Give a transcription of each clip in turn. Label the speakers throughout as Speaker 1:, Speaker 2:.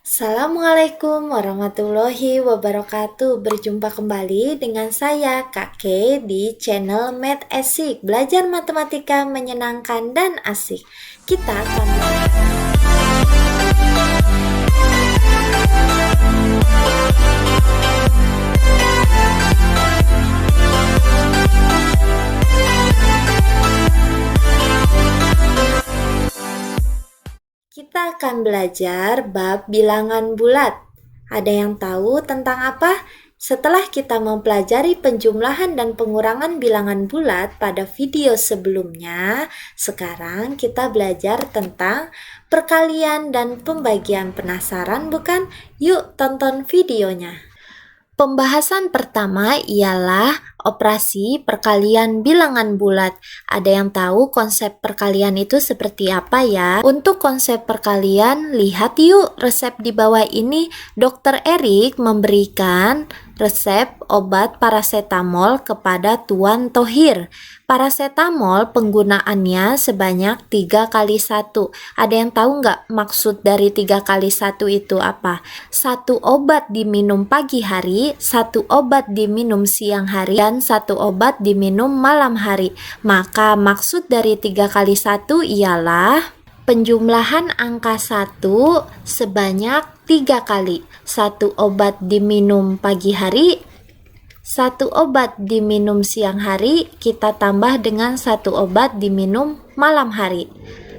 Speaker 1: Assalamualaikum warahmatullahi wabarakatuh. Berjumpa kembali dengan saya Kak Kay di channel Math Asik. Belajar matematika menyenangkan dan asik. Kita akan belajar bab bilangan bulat. Ada yang tahu tentang apa? Setelah kita mempelajari penjumlahan dan pengurangan bilangan bulat pada video sebelumnya, sekarang kita belajar tentang perkalian dan pembagian. Penasaran bukan? Yuk tonton videonya. Pembahasan pertama ialah operasi perkalian bilangan bulat. Ada yang tahu konsep perkalian itu seperti apa ya? Untuk konsep perkalian, lihat yuk resep di bawah ini. Dr. Erik memberikan resep obat parasetamol kepada Tuan Thohir. Parasetamol penggunaannya sebanyak 3 kali 1. Ada yang tahu nggak maksud dari 3 kali 1 itu apa? 1 obat diminum pagi hari, 1 obat diminum siang hari, dan 1 obat diminum malam hari. Maka maksud dari 3 kali 1 ialah penjumlahan angka 1 sebanyak 3 kali. 1 obat diminum pagi hari, 1 obat diminum siang hari, kita tambah dengan 1 obat diminum malam hari.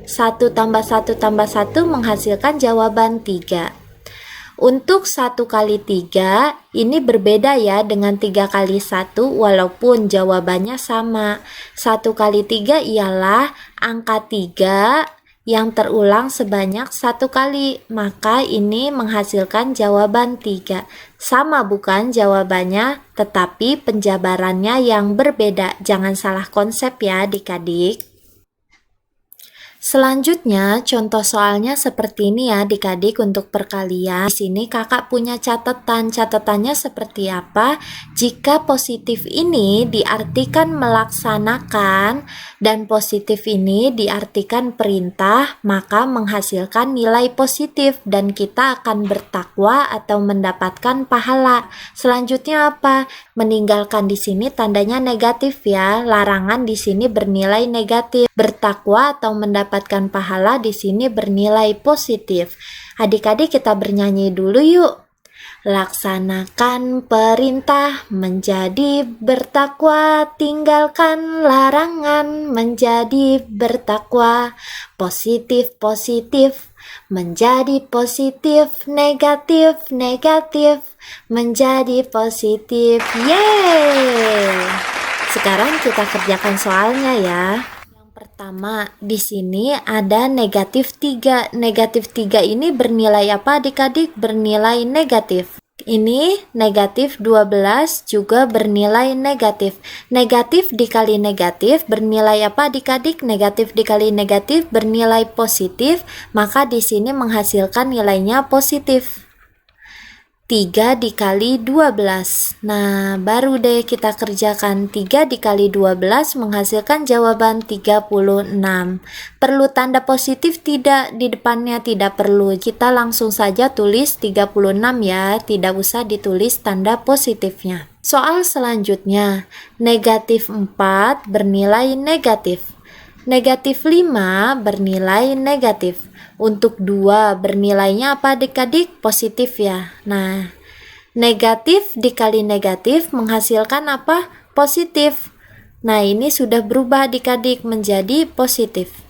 Speaker 1: 1 tambah 1 tambah 1 menghasilkan jawaban 3. Untuk 1 kali 3, ini berbeda ya dengan 3 kali 1 walaupun jawabannya sama. 1 kali 3 ialah angka 3 yang terulang sebanyak 1 kali, maka ini menghasilkan jawaban 3. Sama bukan jawabannya, tetapi penjabarannya yang berbeda. Jangan salah konsep ya adik-adik. Selanjutnya, contoh soalnya seperti ini ya adik-adik untuk perkalian. Di sini kakak punya catatan. Catatannya seperti apa? Jika positif ini diartikan melaksanakan dan positif ini diartikan perintah, maka menghasilkan nilai positif dan kita akan bertakwa atau mendapatkan pahala. Selanjutnya apa? Meninggalkan di sini tandanya negatif ya. Larangan di sini bernilai negatif. Bertakwa atau mendapatkan pahala di sini bernilai positif. Adik-adik kita bernyanyi dulu yuk. Laksanakan perintah menjadi bertakwa, tinggalkan larangan menjadi bertakwa. Positif positif menjadi positif, negatif negatif menjadi positif. Yeay! Sekarang kita kerjakan soalnya ya. Pertama, di sini ada negatif 3. Negatif 3 ini bernilai apa adik-adik? Bernilai negatif. Ini negatif 12 juga bernilai negatif. Negatif dikali negatif bernilai apa adik-adik? Negatif dikali negatif bernilai positif, maka di sini menghasilkan nilainya positif. 3 dikali 12. Nah, baru deh kita kerjakan. 3 dikali 12 menghasilkan jawaban 36. Perlu tanda positif tidak? Di depannya tidak perlu. Kita langsung saja tulis 36 ya. Tidak usah ditulis tanda positifnya. Soal selanjutnya, negatif 4 bernilai negatif. Negatif 5 bernilai negatif. Untuk 2 bernilainya apa adik-adik? Positif ya. Nah, negatif dikali negatif menghasilkan apa? Positif. Nah, ini sudah berubah adik-adik menjadi positif.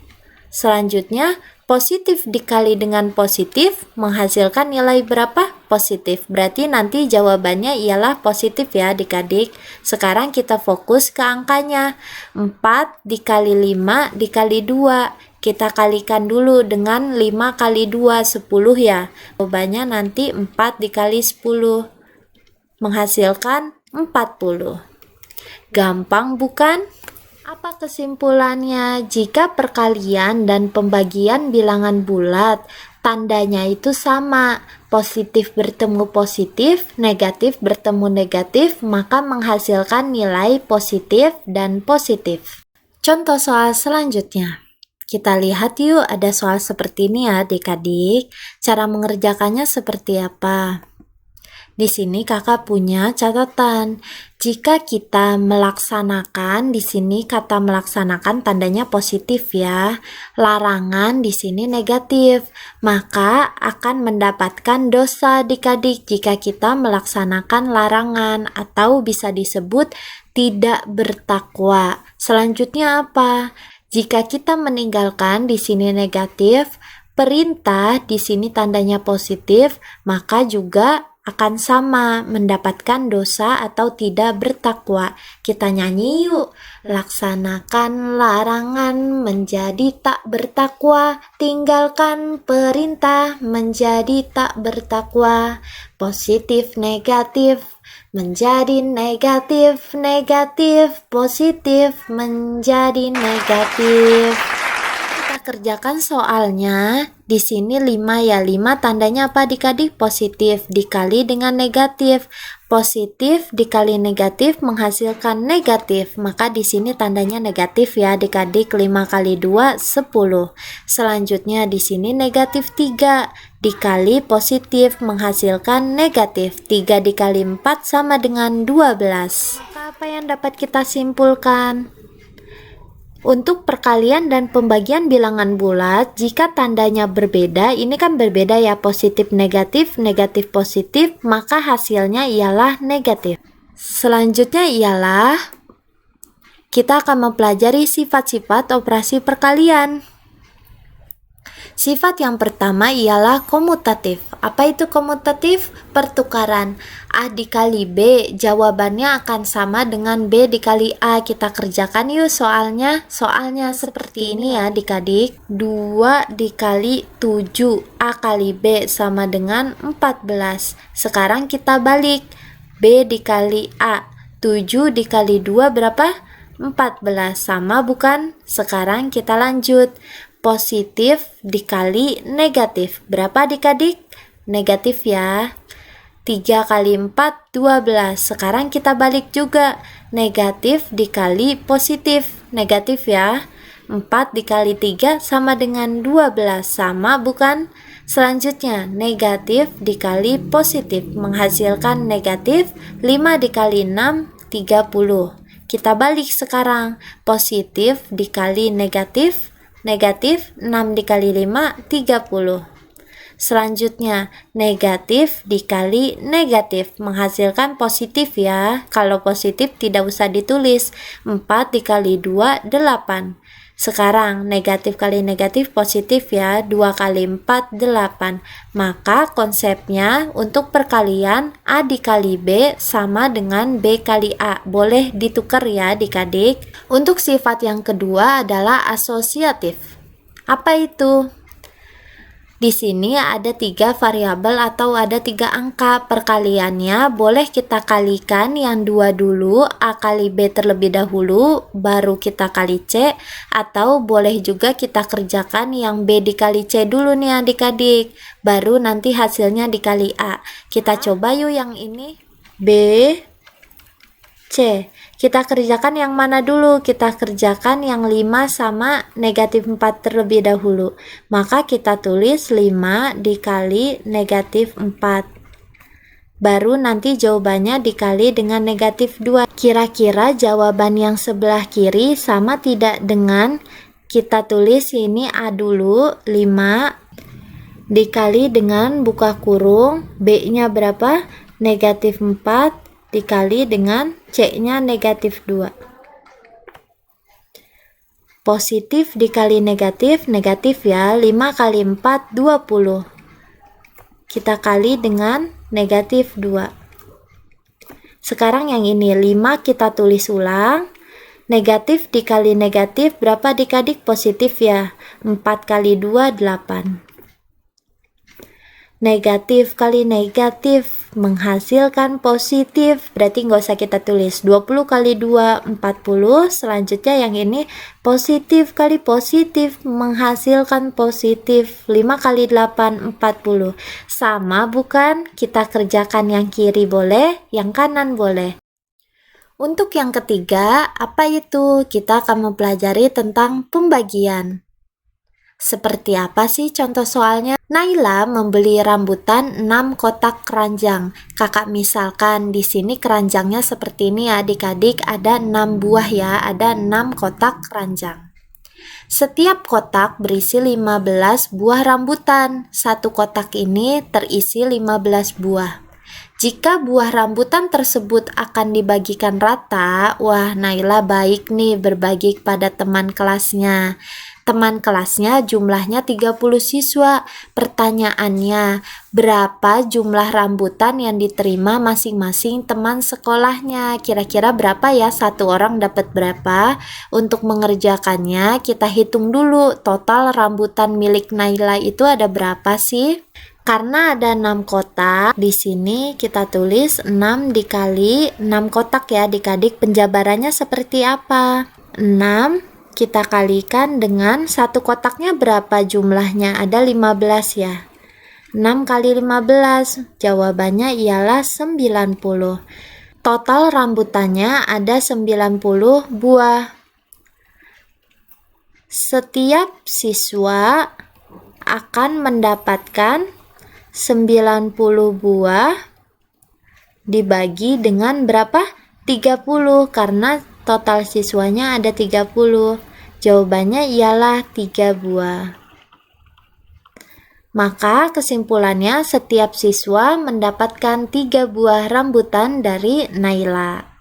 Speaker 1: Selanjutnya, positif dikali dengan positif menghasilkan nilai berapa? Positif. Berarti nanti jawabannya ialah positif ya adik-adik. Sekarang kita fokus ke angkanya. 4 dikali 5 dikali 2. Kita kalikan dulu dengan 5 kali 2, 10 ya. Jawabannya nanti 4 dikali 10. Menghasilkan 40. Gampang bukan? Apa kesimpulannya? Jika perkalian dan pembagian bilangan bulat, tandanya itu sama. Positif bertemu positif, negatif bertemu negatif, maka menghasilkan nilai positif dan positif. Contoh soal selanjutnya. Kita lihat yuk, ada soal seperti ini ya adik-adik. Cara mengerjakannya seperti apa? Di sini kakak punya catatan. Jika kita melaksanakan, di sini kata melaksanakan tandanya positif ya. Larangan di sini negatif. Maka akan mendapatkan dosa adik-adik jika kita melaksanakan larangan atau bisa disebut tidak bertakwa. Selanjutnya apa? Jika kita meninggalkan di sini negatif, perintah di sini tandanya positif, maka juga akan sama mendapatkan dosa atau tidak bertakwa. Kita nyanyi yuk. Laksanakan larangan menjadi tak bertakwa, tinggalkan perintah menjadi tak bertakwa. Positif negatif menjadi negatif, negatif, positif menjadi negatif. Kita kerjakan soalnya. Di sini 5 ya, 5 tandanya apa adik-adik? Positif dikali dengan negatif. Positif dikali negatif menghasilkan negatif. Maka di sini tandanya negatif ya adik-adik. 5 kali 2 10. Selanjutnya di sini negatif 3 dikali positif menghasilkan negatif. 3 dikali 4 sama dengan 12. Apa yang dapat kita simpulkan? Untuk perkalian dan pembagian bilangan bulat, jika tandanya berbeda, ini kan berbeda ya, positif negatif, negatif positif, maka hasilnya ialah negatif. Selanjutnya ialah kita akan mempelajari sifat-sifat operasi perkalian. Sifat yang pertama ialah komutatif. Apa itu komutatif? Pertukaran. A dikali B, jawabannya akan sama dengan B dikali A. Kita kerjakan yuk soalnya. Soalnya seperti ini ya adik-adik. 2 dikali 7, A kali B sama dengan 14. Sekarang kita balik. B dikali A. 7 dikali 2 berapa? 14. Sama bukan? Sekarang kita lanjut. Positif dikali negatif. Berapa adik-adik? Negatif ya. 3 kali 4, 12. Sekarang kita balik juga. Negatif dikali positif. Negatif ya. 4 dikali 3 sama dengan 12. Sama bukan? Selanjutnya, negatif dikali positif. Menghasilkan negatif. 5 dikali 6, 30. Kita balik sekarang. Positif dikali negatif. Negatif 6 dikali 5, 30. Selanjutnya, negatif dikali negatif menghasilkan positif ya. Kalau positif tidak usah ditulis. 4 dikali 2, 8. Sekarang, negatif kali negatif positif ya. 2 kali 4, 8. Maka konsepnya untuk perkalian A dikali B sama dengan B kali A. Boleh ditukar ya adik-adik. Untuk sifat yang kedua adalah asosiatif. Apa itu? Di sini ada 3 variabel atau ada 3 angka. Perkaliannya boleh kita kalikan yang 2 dulu, A kali B terlebih dahulu, baru kita kali C, atau boleh juga kita kerjakan yang B dikali C dulu nih adik-adik, baru nanti hasilnya dikali A. Kita coba yuk yang ini. B, C. Kita kerjakan yang mana dulu? Kita kerjakan yang 5 sama negatif 4 terlebih dahulu. Maka kita tulis 5 dikali negatif 4. Baru nanti jawabannya dikali dengan negatif 2. Kira-kira jawaban yang sebelah kiri sama tidak dengan kita tulis ini A dulu, 5 dikali dengan buka kurung, B-nya berapa? Negatif 4 dikali dengan C-nya negatif 2. Positif dikali negatif, negatif ya. 5 kali 4, 20. Kita kali dengan negatif 2. Sekarang yang ini 5 kita tulis ulang. Negatif dikali negatif berapa adik-adik? Positif ya. 4 kali 2, 8. Negatif kali negatif menghasilkan positif, berarti nggak usah kita tulis. 20 kali 2, 40. Selanjutnya yang ini positif kali positif menghasilkan positif. 5 kali 8, 40. Sama bukan? Kita kerjakan yang kiri boleh, yang kanan boleh. Untuk yang ketiga, apa itu? Kita akan mempelajari tentang pembagian. Seperti apa sih contoh soalnya? Naila membeli rambutan 6 kotak keranjang. Kakak misalkan di sini keranjangnya seperti ini ya adik-adik, ada 6 buah ya, ada 6 kotak keranjang. Setiap kotak berisi 15 buah rambutan. Satu kotak ini terisi 15 buah. Jika buah rambutan tersebut akan dibagikan rata, wah Naila baik nih berbagi kepada teman kelasnya. Teman kelasnya jumlahnya 30 siswa. Pertanyaannya, berapa jumlah rambutan yang diterima masing-masing teman sekolahnya? Kira-kira berapa ya? Satu orang dapat berapa? Untuk mengerjakannya, kita hitung dulu total rambutan milik Naila itu ada berapa sih? Karena ada 6 kotak, di sini kita tulis 6 dikali 6 kotak ya adik-adik. Penjabarannya seperti apa? 6 kita kalikan dengan satu kotaknya berapa jumlahnya? Ada 15 ya. 6 kali 15, jawabannya ialah 90. Total rambutannya ada 90 buah. Setiap siswa akan mendapatkan 90 buah dibagi dengan berapa? 30 karena total siswanya ada 30. Jawabannya ialah 3 buah. Maka kesimpulannya setiap siswa mendapatkan 3 buah rambutan dari Naila.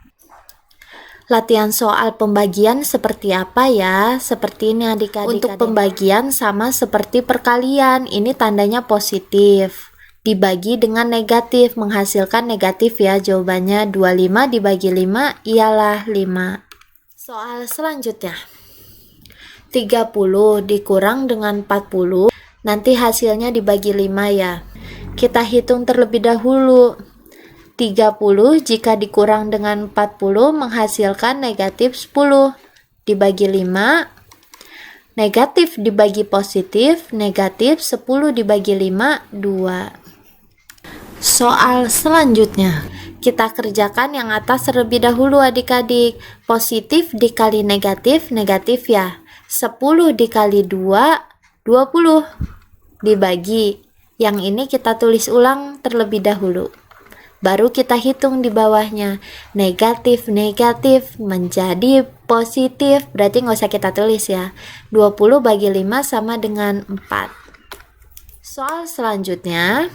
Speaker 1: Latihan soal pembagian seperti apa ya? Seperti ini adik-adik. Untuk pembagian sama seperti perkalian, ini tandanya positif. Dibagi dengan negatif, menghasilkan negatif ya. Jawabannya 25 dibagi 5 ialah 5. Soal selanjutnya. 30 dikurang dengan 40, nanti hasilnya dibagi 5 ya. Kita hitung terlebih dahulu. 30 jika dikurang dengan 40 menghasilkan negatif 10 dibagi 5, negatif dibagi positif, negatif 10 dibagi 5, 2. Soal selanjutnya, kita kerjakan yang atas terlebih dahulu adik-adik. Positif dikali negatif, negatif ya. 10 dikali 2, 20 dibagi. Yang ini kita tulis ulang terlebih dahulu. Baru kita hitung di bawahnya. Negatif menjadi positif. Berarti nggak usah kita tulis ya. 20 bagi 5 sama dengan 4. Soal selanjutnya.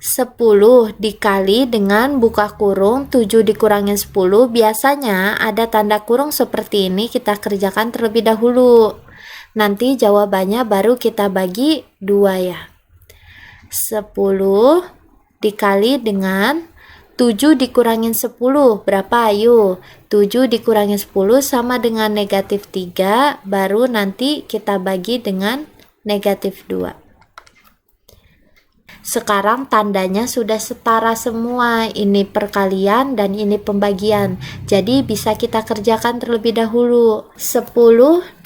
Speaker 1: 10 dikali dengan buka kurung 7 dikurangin 10. Biasanya ada tanda kurung seperti ini. Kita kerjakan terlebih dahulu. Nanti jawabannya baru kita bagi 2 ya. 10 dikali dengan 7 dikurangin 10 berapa ayo? 7 dikurangin 10 sama dengan negatif 3, baru nanti kita bagi dengan negatif 2. Sekarang tandanya sudah setara semua, ini perkalian dan ini pembagian, jadi bisa kita kerjakan terlebih dahulu. 10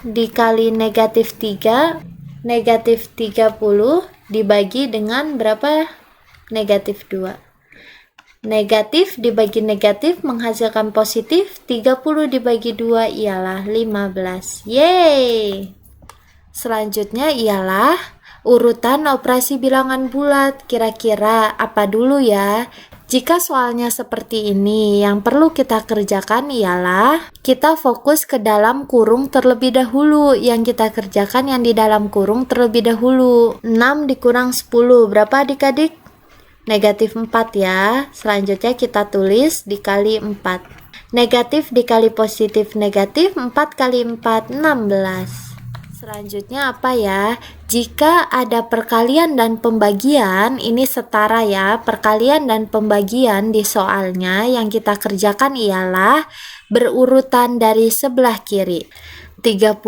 Speaker 1: dikali negatif 3, negatif 30 dibagi dengan berapa? Negatif 2. Negatif dibagi negatif menghasilkan positif. 30 dibagi 2 ialah 15. Yeay! Selanjutnya ialah urutan operasi bilangan bulat. Kira-kira apa dulu ya? Jika soalnya seperti ini, yang perlu kita kerjakan ialah kita fokus ke dalam kurung terlebih dahulu. Yang kita kerjakan yang di dalam kurung terlebih dahulu. 6 dikurang 10, berapa adik-adik? Negatif 4 ya. Selanjutnya kita tulis dikali 4. Negatif dikali positif negatif, 4 kali 4, 16. Selanjutnya apa ya? Jika ada perkalian dan pembagian, ini setara ya. Perkalian dan pembagian di soalnya yang kita kerjakan ialah berurutan dari sebelah kiri. 36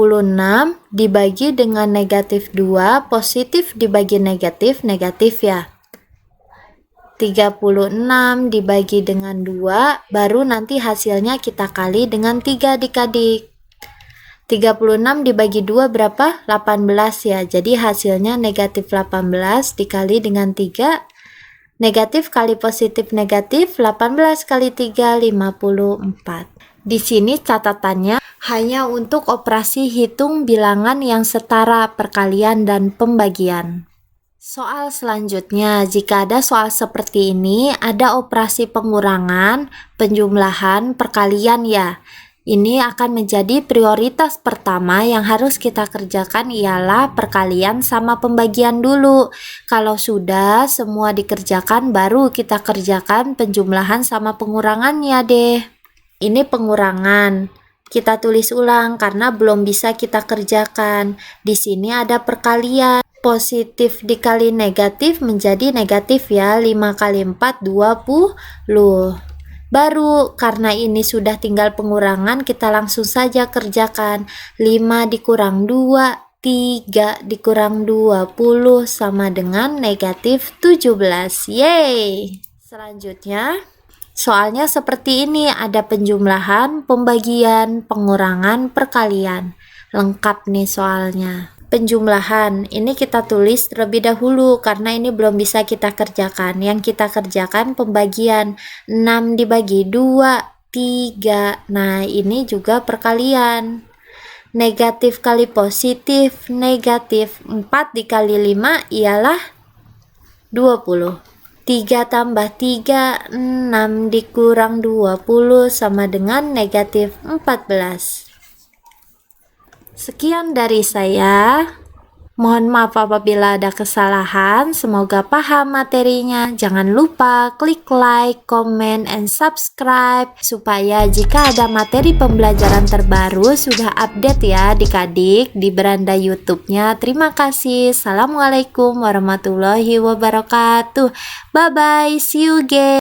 Speaker 1: dibagi dengan negatif 2, positif dibagi negatif, negatif ya. 36 dibagi dengan 2, baru nanti hasilnya kita kali dengan 3 adik-adik. 36 dibagi 2 berapa? 18 ya. Jadi hasilnya negatif 18 dikali dengan 3. Negatif kali positif negatif, 18 kali 3, 54. Di sini catatannya hanya untuk operasi hitung bilangan yang setara, perkalian dan pembagian. Soal selanjutnya, jika ada soal seperti ini, ada operasi pengurangan, penjumlahan, perkalian ya. Ini akan menjadi prioritas pertama yang harus kita kerjakan ialah perkalian sama pembagian dulu. Kalau sudah semua dikerjakan, baru kita kerjakan penjumlahan sama pengurangannya deh. Ini pengurangan. Kita tulis ulang karena belum bisa kita kerjakan. Di sini ada perkalian. Positif dikali negatif menjadi negatif ya. 5 kali 4, 20. Baru karena ini sudah tinggal pengurangan, kita langsung saja kerjakan. 5 dikurang 2, 3 dikurang 20 sama dengan negatif 17. Yeay! Selanjutnya, soalnya seperti ini, ada penjumlahan, pembagian, pengurangan, perkalian. Lengkap nih soalnya. Penjumlahan, ini kita tulis terlebih dahulu karena ini belum bisa kita kerjakan. Yang kita kerjakan pembagian. 6 dibagi 2, 3. Nah, ini juga perkalian. Negatif kali positif, negatif. 4 dikali 5 ialah 20. 3 tambah 3, 6 dikurang 20 sama dengan negatif 14. Sekian dari saya. Mohon maaf apabila ada kesalahan. Semoga paham materinya. Jangan lupa klik like, comment, and subscribe supaya jika ada materi pembelajaran terbaru sudah update ya adik-adik di beranda YouTube-nya. Terima kasih. Assalamualaikum warahmatullahi wabarakatuh. Bye bye. See you again.